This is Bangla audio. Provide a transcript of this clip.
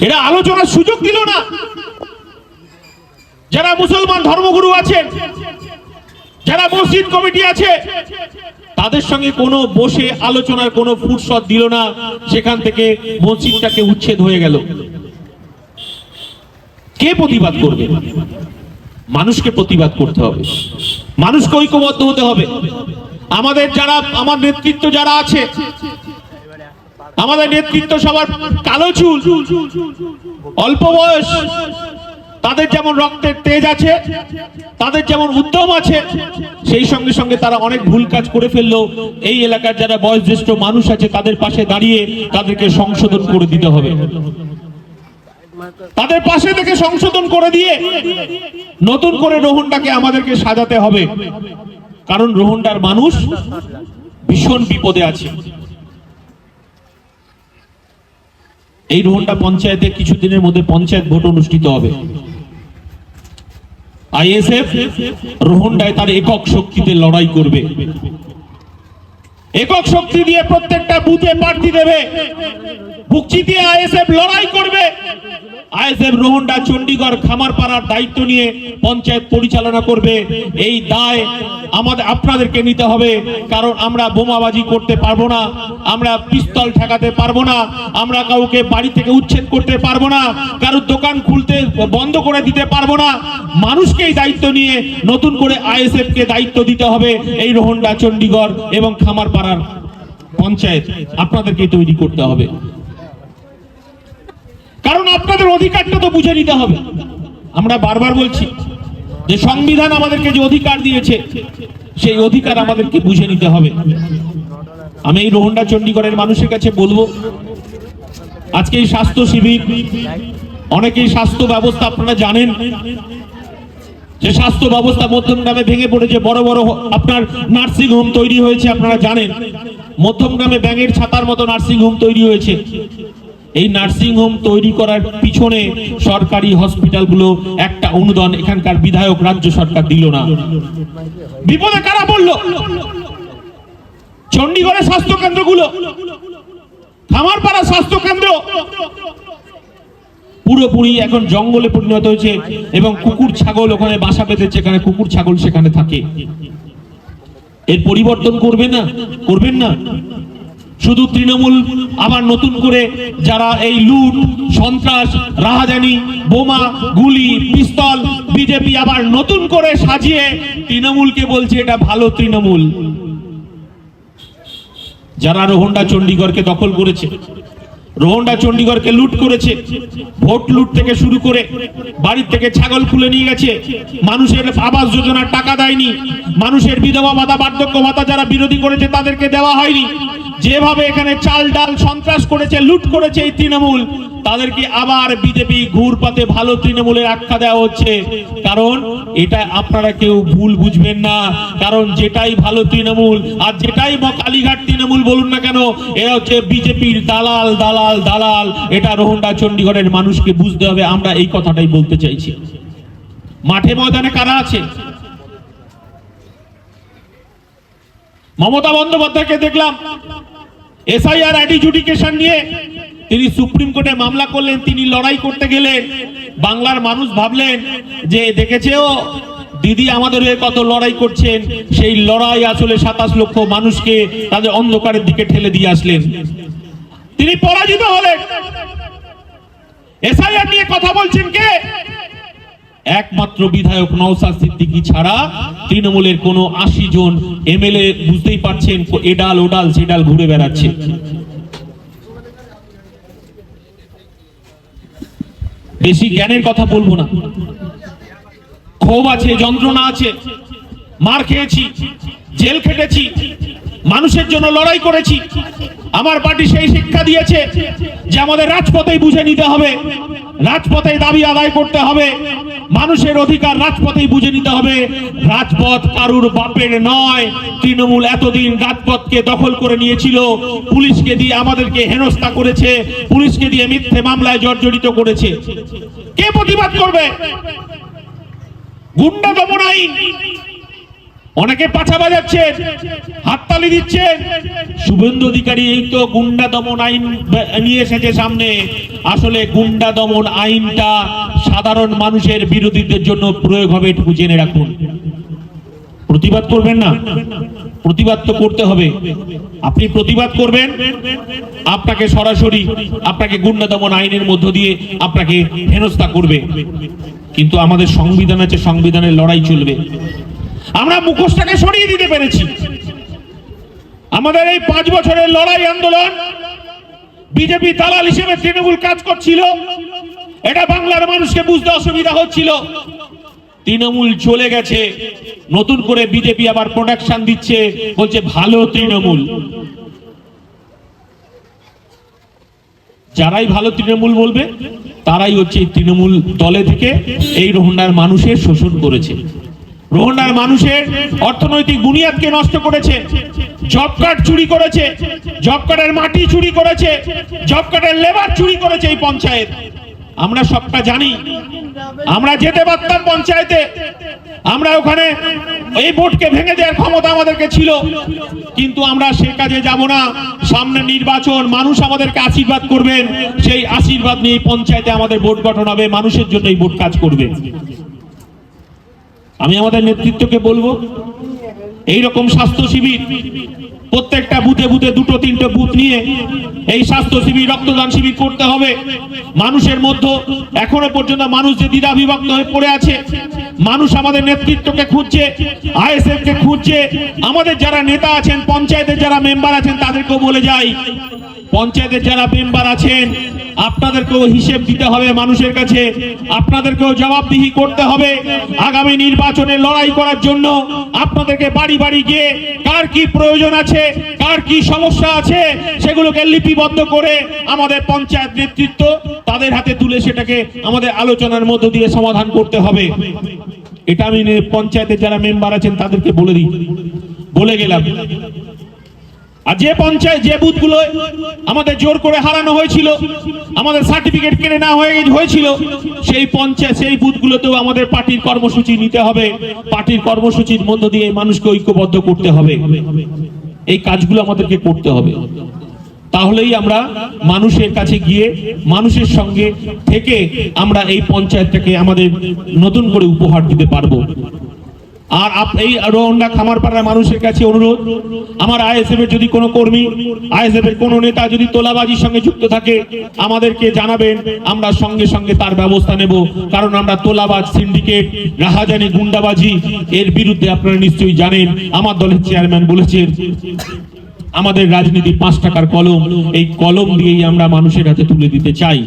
এরা আলোচনার সুযোগ দিল না। যারা মুসলমান ধর্মগুরু আছেন, যারা মসজিদ কমিটি আছে, তাদের সঙ্গে কোনো বসে আলোচনার কোনো ফুরসত দিল না। সেখান থেকে মসজিদটাকে উচ্ছেদ হয়ে গেল। কে প্রতিবাদ করবে? মানুষকে প্রতিবাদ করতে হবে, মানুষকে ঐক্যবদ্ধ হতে হবে। আমাদের যারা, আমার নেতৃত্ব যারা আছে, আমাদের নেতৃত্ব সবার কালো চুল, অল্প বয়স, তাদের যেমন রক্তের তেজ আছে, তাদের যেমন উদ্যম আছে, সেই সঙ্গে সঙ্গে তারা অনেক ভুল কাজ করে ফেললো। এই এলাকার যারা বয়োজ্যেষ্ঠ মানুষ আছে, তাদের পাশে দাঁড়িয়ে তাদেরকে সংশোধন করে দিতে হবে। তাদের পাশে থেকে সংশোধন করে দিয়ে নতুন করে রোহনটাকে আমাদেরকে সাজাতে হবে। কারণ রোহনটার মানুষ ভীষণ বিপদে আছে। এই রোহনটা পঞ্চায়েতে কিছুদিনের মধ্যে পঞ্চায়েত ভোট অনুষ্ঠিত হবে। আইএসএফ রোহনটায় তার একক শক্তিতে লড়াই করবে, একক শক্তি দিয়ে প্রত্যেকটা বুথে প্রার্থী দেবে, বুক চিতিয়ে আইএসএফ লড়াই করবে। আইএসএফ রোহনটা চণ্ডীগড় খামারপাড়ার দায়িত্ব নিয়ে পঞ্চায়েত পরিচালনা করবে। এই দায় আমাদের আপনাদেরকে নিতে হবে। কারণ আমরা বোমাবাজি করতে পারবো না, আমরা পিস্তল ঠেকাতে পারবো না, আমরা কাউকে বাড়ি থেকে উচ্ছেদ করতে পারবো না, কারোর দোকান খুলতে বন্ধ করে দিতে পারবো না। মানুষকে এই দায়িত্ব নিয়ে নতুন করে আইএসএফ কে দায়িত্ব দিতে হবে। এই রোহনটা চণ্ডীগড় এবং খামারপাড়ার পঞ্চায়েত আপনাদেরকে তৈরি করতে হবে। কারণ আপনাদের অধিকারটা তো বুঝে নিতে হবে। আমরা বারবার বলছি যে সংবিধান আমাদেরকে যে অধিকার দিয়েছে, সেই অধিকার আমাদেরকে বুঝে নিতে হবে। আমি এই রোহনটা চণ্ডীগড়ের মানুষের কাছে বলবো, আজকে এই স্বাস্থ্য শিবির, অনেকেই স্বাস্থ্য ব্যবস্থা আপনারা জানেন যে স্বাস্থ্য ব্যবস্থা মধ্যমগ্রামে ভেঙে পড়েছে, বড় বড় আপনার নার্সিং হোম তৈরি হয়েছে। আপনারা জানেন মধ্যমগ্রামে ব্যাঙের ছাতার মতো নার্সিং হোম তৈরি হয়েছে। এই নার্সিং হোম তৈরি করার পিছনে সরকারি হসপিটালগুলো একটা অনুদান এখানকার বিধায়ক রাজ্য সরকার দিল না। বিপদে কারা পড়ল? চণ্ডীগড়ের স্বাস্থ্য কেন্দ্রগুলো, খামারপাড়া স্বাস্থ্য কেন্দ্র পুরোপুরি এখন জঙ্গলে পরিণত হয়েছে এবং কুকুর ছাগল ওখানে বাসা বেঁধেছে, এখানে কুকুর ছাগল সেখানে থাকে। এর পরিবর্তন করবে না, করবেন না। শুধু তৃণমূল আবার নতুন করে যারা এই লুট, সন্ত্রাস, রাহাজানি, বোমা, গুলি, পিস্তল, বিজেপি আবার নতুন করে সাজিয়ে তৃণমূলকে বলছে এটা ভালো তৃণমূল। যারা রোহনটা চণ্ডীগড়কে দখল করেছে, রোহনটা চণ্ডীগড়কে লুট করেছে, ভোট লুট থেকে শুরু করে বাড়ির থেকে ছাগল খুলে নিয়ে গেছে, মানুষের আবাস যোজনার টাকা দেয়নি, মানুষের বিধবা ভাতা, বার্ধক্য ভাতা যারা বিরোধী করেছে তাদেরকে দেওয়া হয়নি। যেভাবে এখানে চাল ডাল সন্ত্রাস করেছে, লুট করেছে এই তৃণমূল, তাদেরকে আবার বিজেপি ঘুরপাতে ভালো তৃণমূলের আখ্যা দেওয়া হচ্ছে। কারণ এটা আপনারা কেউ ভুল বুঝবেন না। কারণ যেটাই ভালো তৃণমূল আর যেটাই কালীঘাট তৃণমূল বলুন না কেন, এরা হচ্ছে বিজেপির দালাল দালাল দালাল। এটা রোহনটা চণ্ডীগড়ের মানুষকে বুঝতে হবে। আমরা এই কথাটাই বলতে চাইছি। মাঠে ময়দানে কারা আছে? মমতা বন্দ্যোপাধ্যায়কে দেখলাম এসআইআর অ্যাডজুডিকেশন নিয়ে তিনি সুপ্রিম কোর্টে মামলা করলেন, তিনি লড়াই করতে গেলেন। বাংলার মানুষ ভাবলেন যে দেখেছেও দিদি আমাদের হয়ে কত লড়াই করছেন। সেই লড়াই আসলে 27 লক্ষ মানুষকে তাদের অন্ধকারের দিকে ঠেলে দিয়ে আসলেন। তিনি পরাজিত হলেন। এসআইআর নিয়ে কথা বলছেন কে? একমাত্র বিধায়ক নওশাদ সিদ্দিকী ছাড়া তৃণমূলের কোন 80 জন এমএলএ বুঝতেই পারছেন এডাল ওডাল সেডাল ঘুরে বেড়াচ্ছে। বেশি জ্ঞানের কথা বলবো না। ক্ষোভ আছে, যন্ত্রণা আছে, মার খেয়েছি, জেল খেটেছি, মানুষের জন্য লড়াই করেছি। আমার পার্টি সেই শিক্ষা দিয়েছে যে আমাদের রাজপথেই বুঝে নিতে হবে, রাজপথেই দাবি আদায় করতে হবে, মানুষের অধিকার রাজপথেই বুঝে নিতে হবে। রাজপথ কারুর বাপের নয়। তৃণমূল এতদিন রাজপথকে দখল করে নিয়েছিল, পুলিশকে দিয়ে আমাদেরকে হেনস্থা করেছে, পুলিশকে দিয়ে মিথ্যে মামলায় জর্জরিত করেছে। কে প্রতিবাদ করবে? গুন্ডা দমন আইন অনেকে পাছা বাজাচ্ছেন, হাততালি দিচ্ছেন। শুভেন্দু অধিকারী এই তো গুন্ডা দমন আইন নিয়ে এসেছে সামনে। আসলে গুন্ডা দমন আইনটা সাধারণ মানুষের বিরোধীদের জন্য প্রয়োগ হবে, এটুকু জেনে রাখুন। প্রতিবাদ করবেন না? প্রতিবাদ তো করতে হবে। আপনি প্রতিবাদ করবেন, আপনাকে সরাসরি আপনাকে গুন্ডা দমন আইনের মধ্য দিয়ে আপনাকে হেনস্থা করবে। কিন্তু আমাদের সংবিধান আছে, সংবিধানের লড়াই চলবে। আমরা মুখোশটাকে সরিয়ে দিতে পেরেছি। আমাদের এই 5 বছরের লড়াই আন্দোলন, বিজেপি দালাল হিসেবে তৃণমূল কাজ করছিল, এটা বাংলার মানুষকে বুঝতে অসুবিধা হচ্ছিল। তৃণমূল চলে গেছে, নতুন করে বিজেপি আবার প্রোটেকশন দিচ্ছে, বলছে ভালো তৃণমূল। যারাই ভালো তৃণমূল বলবে তারাই হচ্ছে তৃণমূল দলে থেকে এই রোহিঙ্গার মানুষের শোষণ করেছে, রোহিঙ্গার মানুষের অর্থনৈতিক বুনিয়াদকে নষ্ট করেছে, জব কার্ড চুরি করেছে, জব কার্ডের মাটি চুরি করেছে, জব কার্ডের লেবার চুরি করেছে এই পঞ্চায়েত। আমরা সবটা জানি। আমরা যেতে পারতাম পঞ্চায়েতে, আমরা ওখানে এই ভোটকে ভেঙে দেওয়ার ক্ষমতা আমাদেরকে ছিল, কিন্তু আমরা সে কাজে যাব না। সামনে নির্বাচন, মানুষ আমাদেরকে আশীর্বাদ করবেন, সেই আশীর্বাদ নিয়ে পঞ্চায়েতে আমাদের ভোট গঠন হবে, মানুষের জন্য এই ভোট কাজ করবে। আমি আমাদের নেতৃত্বকে বলবো, এইরকম স্বাস্থ্য শিবির প্রত্যেকটা বুথে বুথে 2-3টে বুথ নিয়ে এই স্বাস্থ্য শিবির, রক্তদান শিবির করতে হবে। মানুষের মধ্যে এখনো পর্যন্ত মানুষ যে দ্বিধা বিভক্ত হয়ে পড়ে আছে, মানুষ আমাদের নেতৃত্বকে খুঁজছে, আইএসএফ কে খুঁজছে। আমাদের যারা নেতা আছেন, পঞ্চায়েতের যারা মেম্বার আছেন, তাদেরকেও বলে যাই, পঞ্চায়েতের যারা মেম্বার আছেন, আপনাদেরকেও হিসেব দিতে হবে মানুষের কাছে, আপনাদেরকেও জবাবদিহি করতে হবে। আগামী নির্বাচনে লড়াই করার জন্য আপনাদেরকে বাড়ি বাড়ি গিয়ে কার কি প্রয়োজন আছে, কার কি সমস্যা আছে, সেগুলোকে লিপিবদ্ধ করে আমাদের পঞ্চায়েত নেতৃত্ব তাদের হাতে তুলে সেটাকে আমাদের আলোচনার মধ্য দিয়ে সমাধান করতে হবে। এটা আমি পঞ্চায়েতের যারা মেম্বার আছেন তাদেরকে বলে গেলাম। আর যে পঞ্চায়েত, যে বুথগুলো আমাদের জোর করে হারানো হয়েছিল, আমাদের সার্টিফিকেট কেড়ে নেওয়া হয়েছিল, সেই পঞ্চায়েত, সেই বুথগুলোতেও আমাদের পার্টির কর্মসূচি নিতে হবে। পার্টির কর্মসূচির মধ্য দিয়ে মানুষকে ঐক্যবদ্ধ করতে হবে। এই কাজগুলো আমাদেরকে করতে হবে। তাহলেই আমরা মানুষের কাছে গিয়ে মানুষের সঙ্গে থেকে আমরা এই পঞ্চায়েতটাকে আমাদের নতুন করে উপহার দিতে পারবো। আর এই রোহিঙ্গা খামারপাড়ার মানুষের কাছে অনুরোধ, আমার আইএসএফ এর যদি কোনো কর্মী, আইএসএফ এর কোনো নেতা যদি তোলাবাজির সঙ্গে যুক্ত থাকে আমাদেরকে জানাবেন, আমরা সঙ্গে সঙ্গে তার ব্যবস্থা নেব। কারণ আমরা তোলাবাজ, সিন্ডিকেট, রাহাজানি, গুন্ডাবাজি এর বিরুদ্ধে আপনারা নিশ্চয়ই জানেন, আমার দলের চেয়ারম্যান বলেছেন আমাদের রাজনীতি 5 টাকার কলম, এই কলম দিয়েই আমরা মানুষের হাতে তুলে দিতে চাই।